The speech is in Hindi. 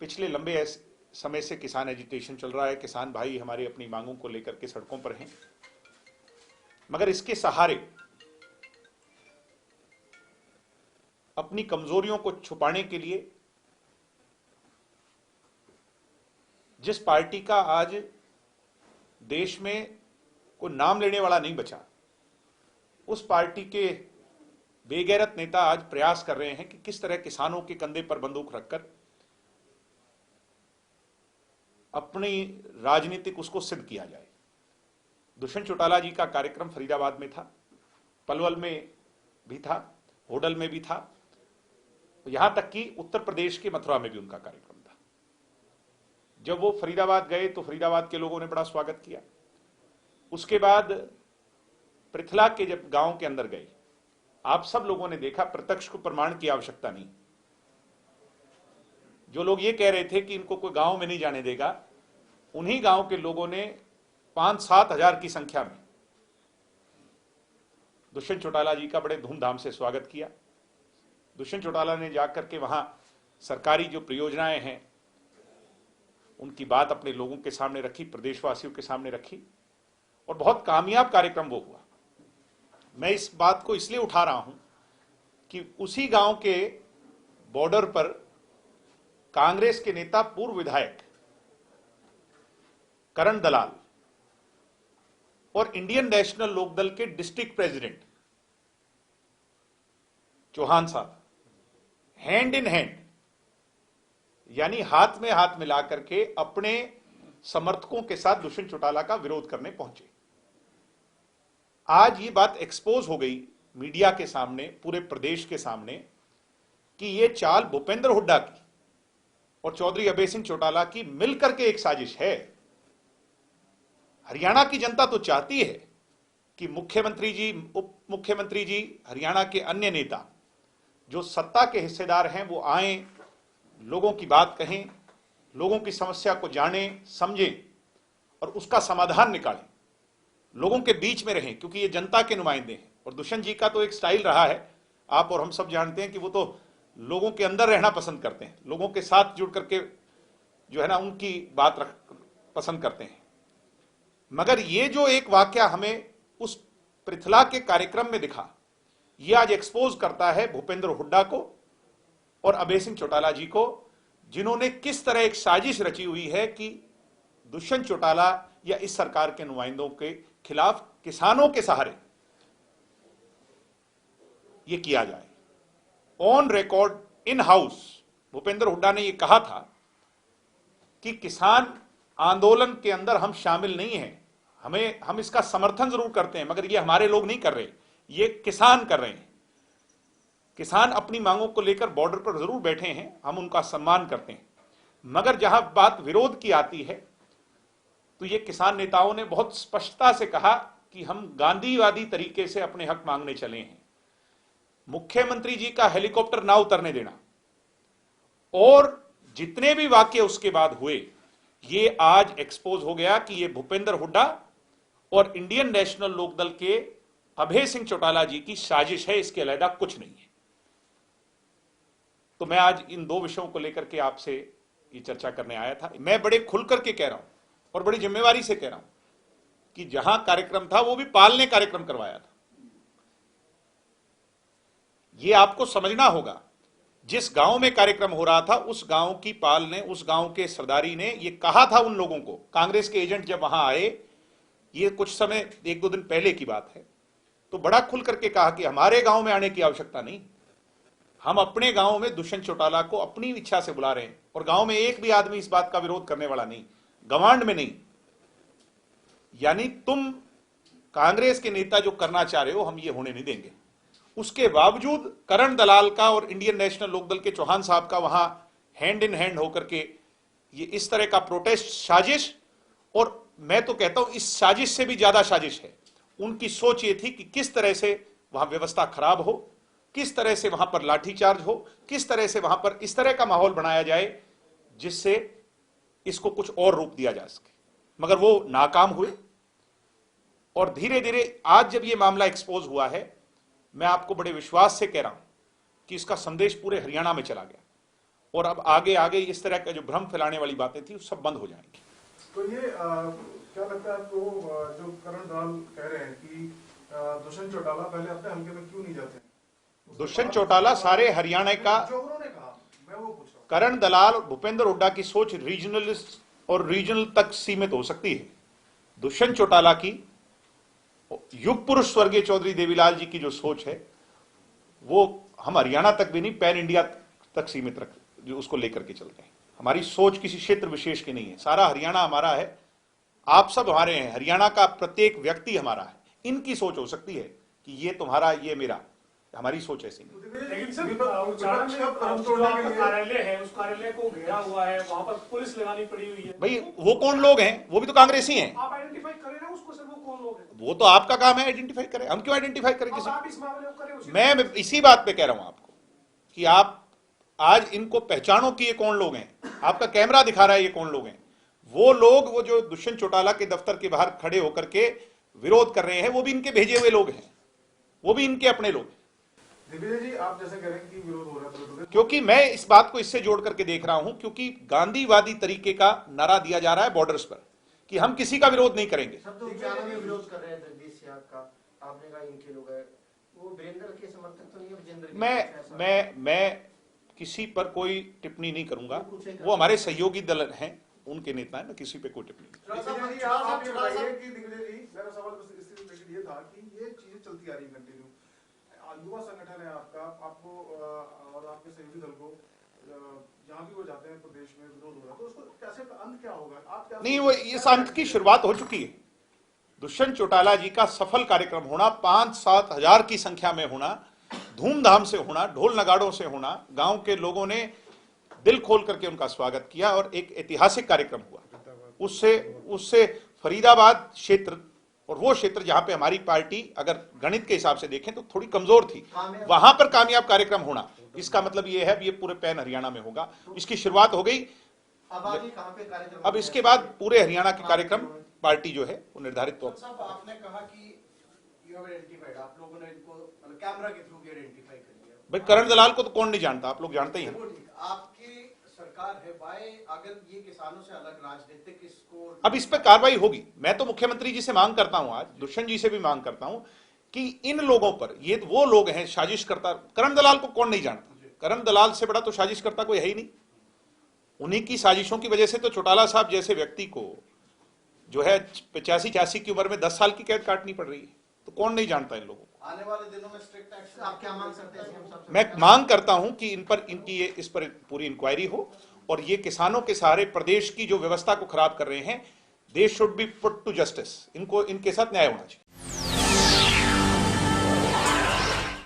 पिछले लंबे समय से किसान एजिटेशन चल रहा है। किसान भाई हमारे अपनी मांगों को लेकर के सड़कों पर हैं, मगर इसके सहारे अपनी कमजोरियों को छुपाने के लिए जिस पार्टी का आज देश में कोई नाम लेने वाला नहीं बचा, उस पार्टी के बेगैरत नेता आज प्रयास कर रहे हैं कि किस तरह किसानों के कंधे पर बंदूक रखकर अपनी राजनीतिक उसको सिद्ध किया जाए। दुष्यंत चौटाला जी का कार्यक्रम फरीदाबाद में था, पलवल में भी था, होडल में भी था, यहां तक कि उत्तर प्रदेश के मथुरा में भी उनका कार्यक्रम था। जब वो फरीदाबाद गए तो फरीदाबाद के लोगों ने बड़ा स्वागत किया। उसके बाद पृथला के जब गांव के अंदर गए, आप सब लोगों ने देखा, प्रत्यक्ष को प्रमाण की आवश्यकता नहीं। जो लोग ये कह रहे थे कि इनको कोई गांव में नहीं जाने देगा, उन्हीं गांव के लोगों ने 5-7 हजार की संख्या में दुष्यंत चौटाला जी का बड़े धूमधाम से स्वागत किया। दुष्यंत चौटाला ने जाकर के वहां सरकारी जो परियोजनाएं हैं उनकी बात अपने लोगों के सामने रखी, प्रदेशवासियों के सामने रखी, और बहुत कामयाब कार्यक्रम वो हुआ। मैं इस बात को इसलिए उठा रहा हूं कि उसी गांव के बॉर्डर पर कांग्रेस के नेता, पूर्व विधायक करण दलाल और इंडियन नेशनल लोकदल के डिस्ट्रिक्ट प्रेसिडेंट चौहान साहब हैंड इन हैंड, यानी हाथ में हाथ मिला करके अपने समर्थकों के साथ दुष्यंत चौटाला का विरोध करने पहुंचे। आज ये बात एक्सपोज हो गई मीडिया के सामने, पूरे प्रदेश के सामने, कि ये चाल भूपेंद्र हुड्डा की और चौधरी अभय सिंह चौटाला की मिलकर के एक साजिश है। हरियाणा की जनता तो चाहती है कि मुख्यमंत्री जी, उप मुख्यमंत्री जी, हरियाणा के अन्य नेता जो सत्ता के हिस्सेदार हैं वो आएं, लोगों की बात कहें, लोगों की समस्या को जानें, समझें और उसका समाधान निकालें, लोगों के बीच में रहें, क्योंकि ये जनता के नुमाइंदे हैं। और दुष्यंत जी का तो एक स्टाइल रहा है, आप और हम सब जानते हैं कि वो तो लोगों के अंदर रहना पसंद करते हैं, लोगों के साथ जुड़ करके जो है ना उनकी बात पसंद करते हैं। मगर ये जो एक वाकया हमें उस पृथला के कार्यक्रम में दिखा, ये आज एक्सपोज करता है भूपेंद्र हुड्डा को और अभय सिंह चौटाला जी को, जिन्होंने किस तरह एक साजिश रची हुई है कि दुष्यंत चौटाला या इस सरकार के नुमाइंदों के खिलाफ किसानों के सहारे ये किया जाए। On record, in house, Bhupendra Hooda ने यह कहा था कि किसान आंदोलन के अंदर हम शामिल नहीं हैं, हम इसका समर्थन जरूर करते हैं, मगर ये हमारे लोग नहीं कर रहे, ये किसान कर रहे हैं। किसान अपनी मांगों को लेकर बॉर्डर पर जरूर बैठे हैं, हम उनका सम्मान करते हैं, मगर जहां बात विरोध की आती है तो ये किसान नेताओं ने बहुत स्पष्टता से कहा कि हम गांधीवादी तरीके से अपने हक मांगने चले हैं। मुख्यमंत्री जी का हेलीकॉप्टर ना उतरने देना और जितने भी वाक्य उसके बाद हुए, ये आज एक्सपोज हो गया कि ये भूपेंद्र हुड्डा और इंडियन नेशनल लोकदल के अभय सिंह चौटाला जी की साजिश है, इसके अलग कुछ नहीं है। तो मैं आज इन दो विषयों को लेकर के आपसे ये चर्चा करने आया था। मैं बड़े खुल करके कह रहा हूं और बड़ी जिम्मेवारी से कह रहा हूं कि जहां कार्यक्रम था वो भी पाल ने कार्यक्रम करवाया था। ये आपको समझना होगा, जिस गांव में कार्यक्रम हो रहा था उस गांव की पाल ने, उस गांव के सरदारी ने ये कहा था उन लोगों को, कांग्रेस के एजेंट जब वहां आए, ये कुछ समय 1-2 दिन पहले की बात है, तो बड़ा खुल करके कहा कि हमारे गांव में आने की आवश्यकता नहीं, हम अपने गांव में दुष्यंत चौटाला को अपनी इच्छा से बुला रहे हैं और गांव में एक भी आदमी इस बात का विरोध करने वाला नहीं, गवांड में नहीं। यानी तुम कांग्रेस के नेता जो करना चाह रहे हो, हम ये होने नहीं देंगे। उसके बावजूद करण दलाल का और इंडियन नेशनल लोकदल के चौहान साहब का वहां हैंड इन हैंड होकर के ये इस तरह का प्रोटेस्ट, साजिश, और मैं तो कहता हूं इस साजिश से भी ज्यादा साजिश है। उनकी सोच ये थी कि किस तरह से वहां व्यवस्था खराब हो, किस तरह से वहां पर लाठीचार्ज हो, किस तरह से वहां पर इस तरह का माहौल बनाया जाए जिससे इसको कुछ और रूप दिया जा सके, मगर वो नाकाम हुए। और धीरे धीरे आज जब ये मामला एक्सपोज हुआ है, मैं आपको बड़े विश्वास से कह रहा हूं कि इसका संदेश पूरे हरियाणा में चला गया और अब आगे आगे इस तरह का जो भ्रम फैलाने वाली बातें थी वो सब बंद हो जाएंगी। तो ये क्या लगता है आपको, जो करण दलाल कह रहे हैं कि दुष्यंत चौटाला पहले अपने हल्के में क्यों नहीं जाते? दुष्यंत चौटाला सारे हरियाणा का, जो उन्होंने कहा मैं वो पूछ रहा हूँ। करण दलाल और भूपेंद्र हुड्डा की सोच रीजनलिस्ट और रीजनल तक सीमित हो सकती है। दुष्यंत चौटाला की, युग पुरुष स्वर्गीय चौधरी देवीलाल जी की जो सोच है वो हम हरियाणा तक भी नहीं, पैन इंडिया तक सीमित रख जो उसको लेकर के चलते हैं। हमारी सोच किसी क्षेत्र विशेष की नहीं है, सारा हरियाणा हमारा है, आप सब हमारे हैं, हरियाणा का प्रत्येक व्यक्ति हमारा है। इनकी सोच हो सकती है कि ये तुम्हारा ये मेरा, हमारी सोच ऐसी नहीं। लेकिन सर उच्चारण में जो आपका कार्यालय है उस कार्यालय को घेरा हुआ है, वहां पर पुलिस लगानी पड़ी हुई है। भाई वो कौन लोग हैं? वो भी तो कांग्रेसी हैं। आप आइडेंटिफाई करें ना उसको सर, वो कौन लोग हैं? वो तो आपका काम है आइडेंटिफाई करें, हम क्यों आइडेंटिफाई करें किसी? आप इस मामले को करें उसी मैं इसी बात पे कह रहा हूं आपको कि आप आज इनको पहचानो कि ये कौन लोग हैं। आपका कैमरा दिखा रहा है ये कौन लोग हैं। वो लोग, वो जो दुष्यंत चौटाला के दफ्तर के बाहर खड़े होकर के विरोध कर रहे हैं, वो भी इनके भेजे हुए लोग हैं, वो भी इनके अपने लोग हैं। दिग्विजय जी, आप जैसे कह रहे हैं कि विरोध हो रहा है, क्योंकि मैं इस बात को इससे जोड़ करके देख रहा हूं, क्योंकि गांधीवादी तरीके का नारा दिया जा रहा है बॉर्डर्स पर कि हम किसी का विरोध नहीं करेंगे। सब तो विरोध कर रहे हैं जगदीश सिंह का, आपने कहा इनके लोग हैं, वो वीरेंद्र के समर्थक तो नहीं है? वीरेंद्र मैं किसी पर कोई टिप्पणी नहीं करूंगा, वो हमारे सहयोगी दल हैं, उनके नेता हैं, मैं किसी पे कोई टिप्पणी नहीं। दिग्विजय जी मेरा सवाल बस इससे रिलेटेड ये था कि ये चीजें चलती आ रही कंटिन्यू, युवा संगठन है आपका, आपको और आपके सहयोगी दल को जहाँ भी वो जाते हैं प्रदेश में विरोध हो रहा है, तो उसको कैसे अंत क्या होगा? आप क्या नहीं, वो इस अंत की शुरुआत हो चुकी है। दुष्यंत चौटाला जी का सफल कार्यक्रम होना, 5-7 हजार की संख्या में होना, धूमधाम से होना, ढोल नगाड़ों से होना, गांव के लोगों ने दिल खोल करके उनका स्वागत किया और एक ऐतिहासिक कार्यक्रम हुआ। उससे फरीदाबाद क्षेत्र और वो क्षेत्र जहां पे हमारी पार्टी अगर गणित के हिसाब से देखें तो थोड़ी कमजोर थी, वहां पर कामयाब कार्यक्रम होना, इसका मतलब ये है ये पूरे पैन हरियाणा में होगा। इसकी शुरुआत हो गई। अब इसके बाद पूरे हरियाणा के कार्यक्रम पार्टी जो है वो निर्धारित तौर पर। आपने कहा कि यू हैव आइडेंटिफाइड, आप लोगों ने इनको मतलब कैमरा के थ्रू भी आइडेंटिफाई कर लिया। भाई करण दलाल को तो कौन नहीं जानता, आप लोग जानते ही हैं। आपकी सरकार है, बाय अगर ये किसानों से अलग राजनीतिक इसको, अब इस पर कार्रवाई होगी। मैं तो मुख्यमंत्री जी से मांग करता हूं, आज दुष्यंत जी से भी मांग करता हूं कि इन लोगों पर, ये वो लोग हैं साजिशकर्ता। करण दलाल को कौन नहीं जानता? करण दलाल से बड़ा तो साजिशकर्ता कोई है ही नहीं। उन्हीं की साजिशों की वजह से तो चौटाला साहब जैसे व्यक्ति को जो है 85-86 की उम्र में 10 साल की कैद काटनी पड़ रही है। तो कौन नहीं जानता इन लोगों को? आने वाले दिनों में स्ट्रिक्ट एक्शन आप क्या मांग सकते हैं? मैं मांग करता हूं कि इस पर पूरी इंक्वायरी हो और ये किसानों के सहारे प्रदेश की जो व्यवस्था को खराब कर रहे हैं, they should be put to justice. इनको इनके साथ न्याय होना चाहिए।